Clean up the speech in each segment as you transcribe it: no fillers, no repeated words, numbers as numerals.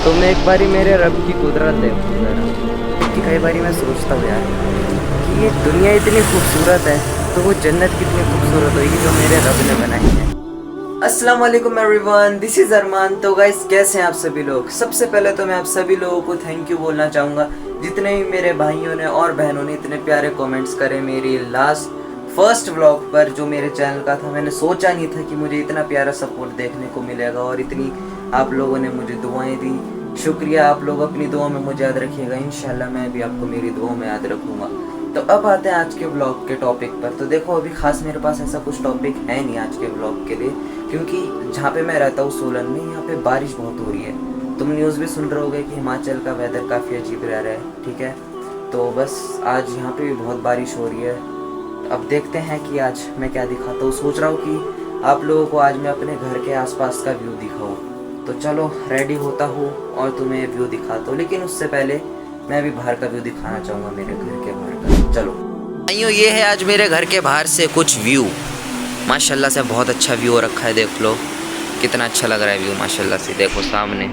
तो मैं एक बारी मेरे रब की कुदरत देखूँ ज़रा, कि कई बारी मैं सोचता हूँ यार कि ये दुनिया इतनी खूबसूरत है, तो वो जन्नत कितनी खूबसूरत होगी जो मेरे रब ने बनाई है। अस्सलाम वालेकुम एवरीवन, दिस इज़ अरमान। तो गाइस, कैसे हैं आप सभी लोग? सबसे पहले तो मैं आप सभी लोगों को थैंक यू बोलना चाहूँगा, जितने भी मेरे भाइयों ने और बहनों ने इतने प्यारे कमेंट्स करे मेरी फर्स्ट व्लॉग पर जो मेरे चैनल का था। मैंने सोचा नहीं था कि मुझे इतना प्यारा सपोर्ट देखने को मिलेगा और इतनी आप लोगों ने मुझे दुआएं दी। शुक्रिया, आप लोग अपनी दुआ में मुझे याद रखिएगा। इंशाल्लाह मैं भी आपको मेरी दुआ में याद रखूँगा। तो अब आते हैं आज के ब्लॉग के टॉपिक पर। तो देखो, अभी खास मेरे पास ऐसा कुछ टॉपिक है नहीं आज के ब्लॉग के लिए, क्योंकि जहाँ पे मैं रहता हूँ सोलन में, यहाँ पे बारिश बहुत हो रही है। तुम न्यूज़ भी सुन रहे होगे कि हिमाचल का वेदर काफ़ी अजीब रह रहा है, ठीक है। तो बस आज यहाँ पे भी बहुत बारिश हो रही है। अब देखते हैं कि आज मैं क्या दिखाता हूँ। सोच रहा हूँ कि आप लोगों को आज मैं अपने घर के आसपास का व्यू दिखाऊँ। तो चलो रेडी होता हूँ और तुम्हें व्यू दिखाता हूँ, लेकिन उससे पहले मैं भी बाहर का व्यू दिखाना चाहूँगा, मेरे घर के बाहर का। चलो भाइयों, ये है आज मेरे घर के बाहर से कुछ व्यू। माशाल्लाह से बहुत अच्छा व्यू हो रखा है, देख लो कितना अच्छा लग रहा है व्यू माशाल्लाह से। देखो सामने,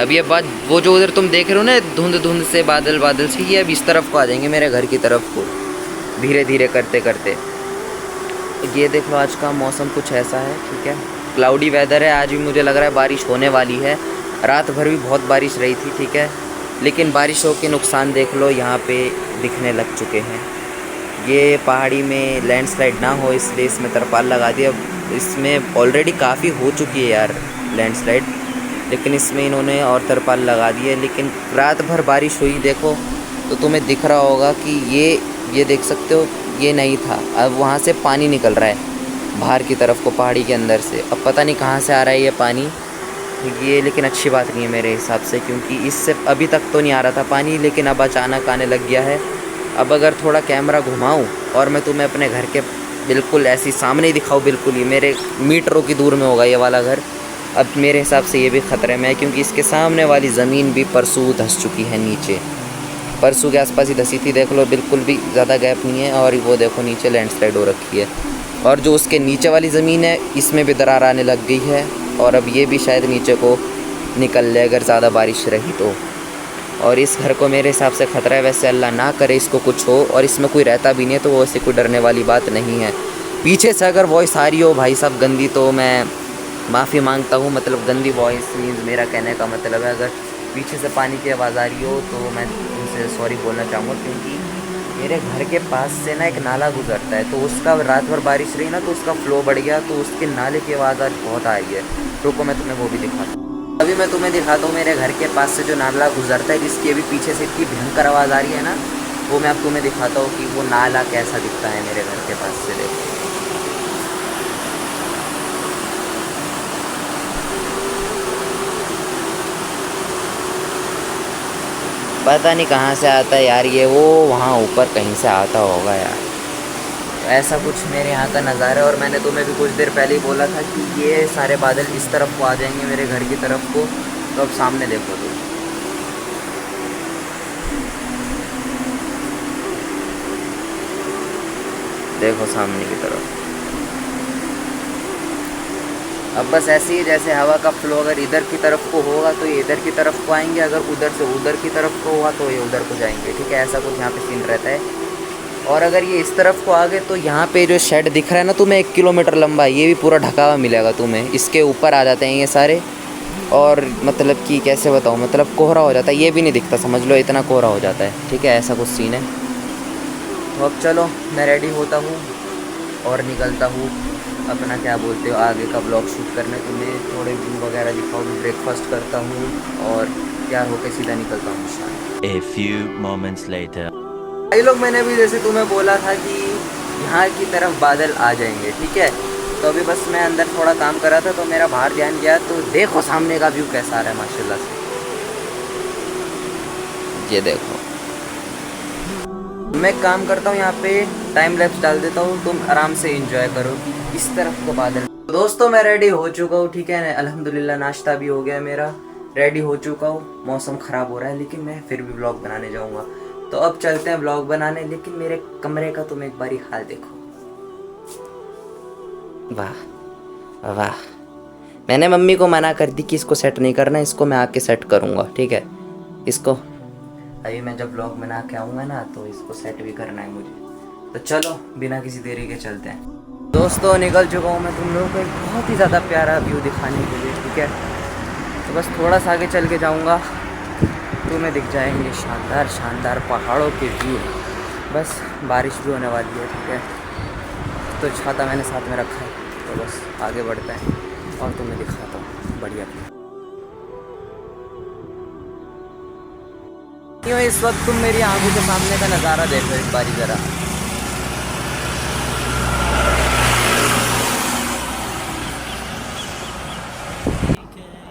अब ये बात वो जो उधर तुम देख रहे हो ना, धुंध धुंध से बादल बादल से, ये अब इस तरफ को आ जाएंगे मेरे घर की तरफ को, धीरे धीरे करते करते। ये देख लो, आज का मौसम कुछ ऐसा है, ठीक है। क्लाउडी वेदर है, आज भी मुझे लग रहा है बारिश होने वाली है। रात भर भी बहुत बारिश रही थी, ठीक है, लेकिन बारिशों के नुकसान देख लो यहाँ पे दिखने लग चुके हैं। ये पहाड़ी में लैंडस्लाइड ना हो इसलिए इसमें तरपाल लगा दिया। इसमें ऑलरेडी काफ़ी हो चुकी है यार लैंडस्लाइड, लेकिन इसमें इन्होंने और तरपाल लगा दी है। लेकिन रात भर बारिश हुई, देखो तो तुम्हें दिख रहा होगा कि ये देख सकते हो, ये नहीं था। अब वहाँ से पानी निकल रहा है बाहर की तरफ को, पहाड़ी के अंदर से। अब पता नहीं कहाँ से आ रहा है ये पानी ये, लेकिन अच्छी बात नहीं है मेरे हिसाब से, क्योंकि इससे अभी तक तो नहीं आ रहा था पानी, लेकिन अब अचानक आने लग गया है। अब अगर थोड़ा कैमरा घुमाऊँ और मैं तुम्हें अपने घर के बिल्कुल ऐसी सामने ही दिखाऊँ, बिल्कुल ही मेरे मीटरों की दूर में होगा ये वाला घर, अब मेरे हिसाब से ये भी ख़तरे में है, क्योंकि इसके सामने वाली ज़मीन भी परसों धंस चुकी है नीचे। परसों के आसपास ही धंसी थी, देख लो बिल्कुल भी ज़्यादा गैप नहीं है। और वो देखो नीचे लैंडस्लाइड हो रखी है, और जो उसके नीचे वाली ज़मीन है इसमें भी दरार आने लग गई है, और अब ये भी शायद नीचे को निकल ले अगर ज़्यादा बारिश रही तो। और इस घर को मेरे हिसाब से ख़तरा है। वैसे अल्लाह ना करे इसको कुछ हो, और इसमें कोई रहता भी नहीं है, तो वो ऐसी कोई डरने वाली बात नहीं है। पीछे से अगर वॉइस आ रही हो भाई साहब गंदी, तो मैं माफ़ी मांगता हूँ। मतलब गंदी वॉइस मीन्स, मेरा कहने का मतलब है अगर पीछे से पानी की आवाज़ आ रही हो तो मैं उनसे सॉरी बोलना चाहूँगा, क्योंकि मेरे घर के पास से ना एक नाला गुजरता है, तो उसका रात भर बारिश रही ना तो उसका फ्लो बढ़ गया, तो उसके नाले की आवाज़ आज बहुत आ रही है। रुको मैं तुम्हें वो भी दिखाता हूँ। अभी मैं तुम्हें दिखाता हूँ मेरे घर के पास से जो नाला गुजरता है, जिसकी अभी पीछे से इतनी भयंकर आवाज़ आ रही है ना, वो मैं अब तुम्हें दिखाता हूँ कि वो नाला कैसा दिखता है मेरे घर के पास से। देखो पता नहीं कहाँ से आता है यार ये, वो वहाँ ऊपर कहीं से आता होगा यार। ऐसा कुछ मेरे यहाँ का नज़ारा है। और मैंने तुम्हें भी कुछ देर पहले ही बोला था कि ये सारे बादल इस तरफ को आ जाएंगे मेरे घर की तरफ को। तो अब सामने देखो तुम, देखो सामने की तरफ। अब बस ऐसे ही जैसे हवा का फ्लो अगर इधर की तरफ को होगा तो ये इधर की तरफ को आएंगे, अगर उधर से उधर की तरफ को हुआ तो ये उधर को जाएंगे, ठीक है। ऐसा कुछ यहाँ पे सीन रहता है। और अगर ये इस तरफ को आ गए तो यहाँ पे जो शेड दिख रहा है ना तुम्हें 1 किलोमीटर लंबा, ये भी पूरा ढका हुआ मिलेगा तुम्हें। इसके ऊपर आ जाते हैं ये सारे, और मतलब कि कैसे बताऊँ, मतलब कोहरा हो जाता है, ये भी नहीं दिखता, समझ लो इतना कोहरा हो जाता है, ठीक है। ऐसा कुछ सीन है। तो अब चलो मैं रेडी होता हूँ और निकलता हूँ अपना क्या बोलते हो आगे का ब्लॉग शूट करने। तुम्हें थोड़े व्यू वगैरह दिखाऊँ, ब्रेकफास्ट करता हूँ और तैयार होकर सीधा निकलता हूँ। A few moments later. भाई लोग, मैंने भी जैसे तुम्हें बोला था कि यहाँ की तरफ बादल आ जाएंगे, ठीक है। तो अभी बस मैं अंदर थोड़ा काम कर रहा था तो मेरा बाहर ध्यान गया, तो देखो सामने का व्यू कैसा आ रहा है माशाल्लाह से। ये देखो, मैं काम करता हूँ यहाँ पे, टाइम लैप्स डाल देता हूँ, तुम आराम से एंजॉय करो इस तरफ को बादल। दोस्तों मैं रेडी हो चुका हूँ, ठीक है, अल्हम्दुलिल्लाह नाश्ता भी हो गया मेरा, रेडी हो चुका हूँ। मौसम ख़राब हो रहा है लेकिन मैं फिर भी व्लॉग बनाने जाऊँगा। तो अब चलते हैं व्लॉग बनाने, लेकिन मेरे कमरे का तुम एक बारी हाल देखो। वाह वाह, मैंने मम्मी को मना कर दी कि इसको सेट नहीं करना, इसको मैं आके सेट करूँगा, ठीक है। इसको अभी मैं जब ब्लॉग बना के आऊँगा ना तो इसको सेट भी करना है मुझे। तो चलो बिना किसी देरी के चलते हैं। दोस्तों निकल चुका हूँ मैं तुम लोगों को एक बहुत ही ज़्यादा प्यारा व्यू दिखाने के लिए, ठीक है। तो बस थोड़ा सा आगे चल के जाऊँगा तो मैं दिख जाएंगे शानदार शानदार पहाड़ों के व्यू। बस बारिश भी होने वाली है, ठीक है। तो छाता मैंने साथ में रखा है, तो बस आगे बढ़ते हैं और तुम्हें दिखाता हूँ बढ़िया व्यू। क्यों इस वक्त तुम मेरी आंखों के सामने का नज़ारा देखो एक बारी ज़रा।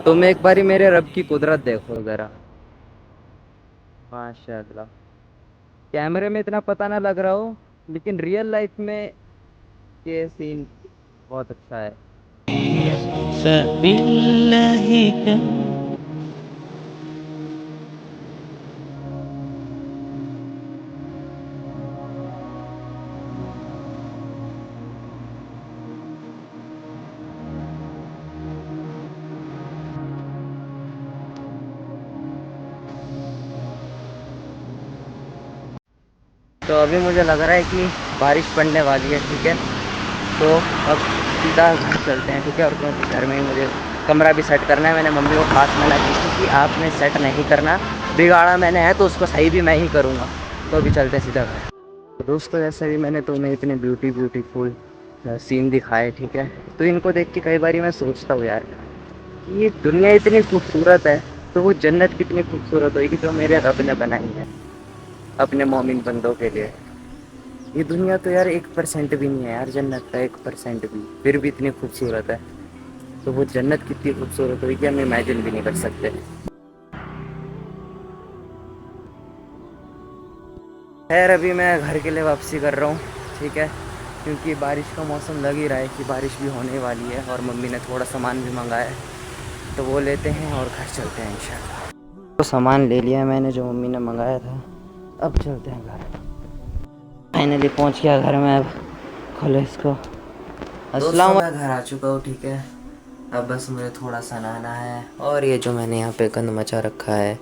तुम एक बारी मेरे रब की कुदरत देखो ज़रा, माशाल्लाह। कैमरे में इतना पता ना लग रहा हो, लेकिन रियल लाइफ में ये सीन बहुत अच्छा है। तो अभी मुझे लग रहा है कि बारिश पड़ने वाली है, ठीक है। तो अब सीधा घर चलते हैं, ठीक है। और क्योंकि घर में ही मुझे कमरा भी सेट करना है, मैंने मम्मी को खास मना की थी कि आपने सेट नहीं करना, बिगाड़ा मैंने है तो उसको सही भी मैं ही करूँगा। तो अभी चलते हैं सीधा घर। तो दोस्तों जैसे भी मैंने तुम्हें इतने ब्यूटीफुल सीन दिखाए, ठीक है। तो इनको देख के कई बार मैं सोचता हूँ यार, ये दुनिया इतनी खूबसूरत है तो वो जन्नत कितनी खूबसूरत होगी जो मेरे रब ने बनाई है अपने मोमिन बंदों के लिए। ये दुनिया तो यार 1% भी नहीं है यार, जन्नत का 1% भी, फिर भी इतनी खूबसूरत है। तो वो जन्नत कितनी खूबसूरत होगी हम इमेजिन भी नहीं कर सकते। खैर अभी मैं घर के लिए वापसी कर रहा हूँ, ठीक है। क्योंकि बारिश का मौसम लग ही रहा है कि बारिश भी होने वाली है और मम्मी ने थोड़ा सामान भी मंगाया है, तो वो लेते हैं और घर चलते हैं इंशाल्लाह। तो सामान ले लिया है मैंने जो मम्मी ने मंगाया था, अब चलते हैं घर। फाइनली पहुंच गया घर में, अब खोलो इसको। अस्सलाम। मैं घर आ चुका हूँ, ठीक है। अब बस मुझे थोड़ा सा नहाना है और ये जो मैंने यहाँ पे गंद मचा रखा है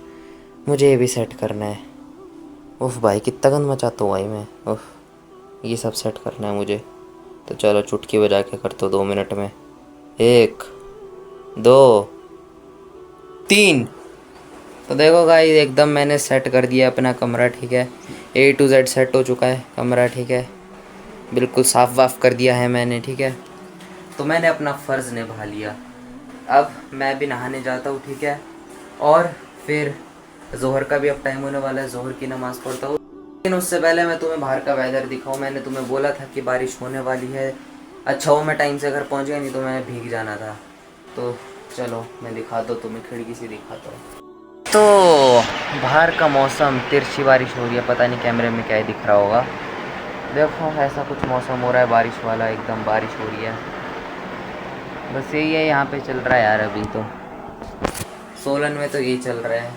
मुझे ये भी सेट करना है। उफ भाई कितना गंद मचाता हूँ भाई मैं, उफ। ये सब सेट करना है मुझे। तो चलो चुटकी बजा के करता हूँ 2 मिनट में। 1 2 3। तो देखो गाइस एकदम मैंने सेट कर दिया अपना कमरा, ठीक है। A to Z सेट हो चुका है कमरा, ठीक है। बिल्कुल साफ़ वाफ कर दिया है मैंने, ठीक है। तो मैंने अपना फ़र्ज़ निभा लिया। अब मैं भी नहाने जाता हूँ, ठीक है। और फिर ज़ोहर का भी अब टाइम होने वाला है, ज़ोहर की नमाज़ पढ़ता हूँ। लेकिन उससे पहले मैं तुम्हें बाहर का वेदर दिखाऊँ। मैंने तुम्हें बोला था कि बारिश होने वाली है। अच्छा हो मैं टाइम से घर पहुँच गया, नहीं तो मैं भीग जाना था। तो चलो मैं दिखाता हूँ तुम्हें, खिड़की से दिखाता हूँ। तो बाहर का मौसम, तिरछी बारिश हो रही है, पता नहीं कैमरे में क्या ही दिख रहा होगा। देखो ऐसा कुछ मौसम हो रहा है बारिश वाला, एकदम बारिश हो रही है। बस यही है यहाँ पे चल रहा है यार। अभी तो सोलन में तो यही चल रहा है।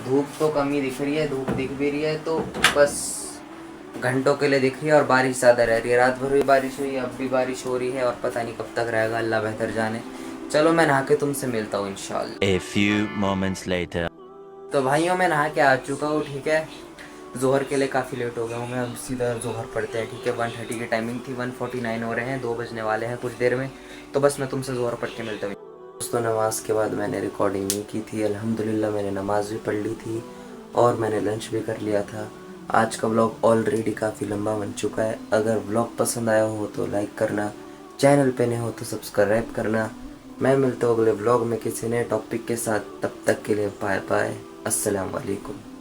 धूप तो कम ही दिख रही है, धूप दिख भी रही है तो बस घंटों के लिए दिख रही है और बारिश ज़्यादा रह रही है। रात भर भी बारिश हुई, अब भी बारिश हो रही है और पता नहीं कब तक रहेगा, अल्लाह बेहतर जाने। चलो मैं नहा के तुमसे मिलता हूँ इंशाल्लाह। A few moments later. तो भाइयों मैं नहा के आ चुका हूँ, ठीक है। ज़ोहर के लिए काफ़ी लेट हो गया हूँ मैं, अब सीधा ज़ोहर पढ़ते हैं, ठीक है। 1:30 की टाइमिंग थी, 1:49 हो रहे हैं, 2 बजने वाले हैं कुछ देर में। तो बस मैं तुमसे ज़ोहर पढ़ के मिलता हूँ दोस्तों। नमाज के बाद मैंने रिकॉर्डिंग नहीं की थी, अल्हम्दुलिल्लाह मैंने नमाज़ भी पढ़ ली थी और मैंने लंच भी कर लिया था। आज का व्लॉग ऑलरेडी काफ़ी लंबा बन चुका है। अगर व्लॉग पसंद आया हो तो लाइक करना, चैनल पे नए हो तो सब्सक्राइब करना। मैं मिलता हूँ अगले व्लॉग में किसी नए टॉपिक के साथ, तब तक के लिए बाय बाय, अस्सलाम वालेकुम।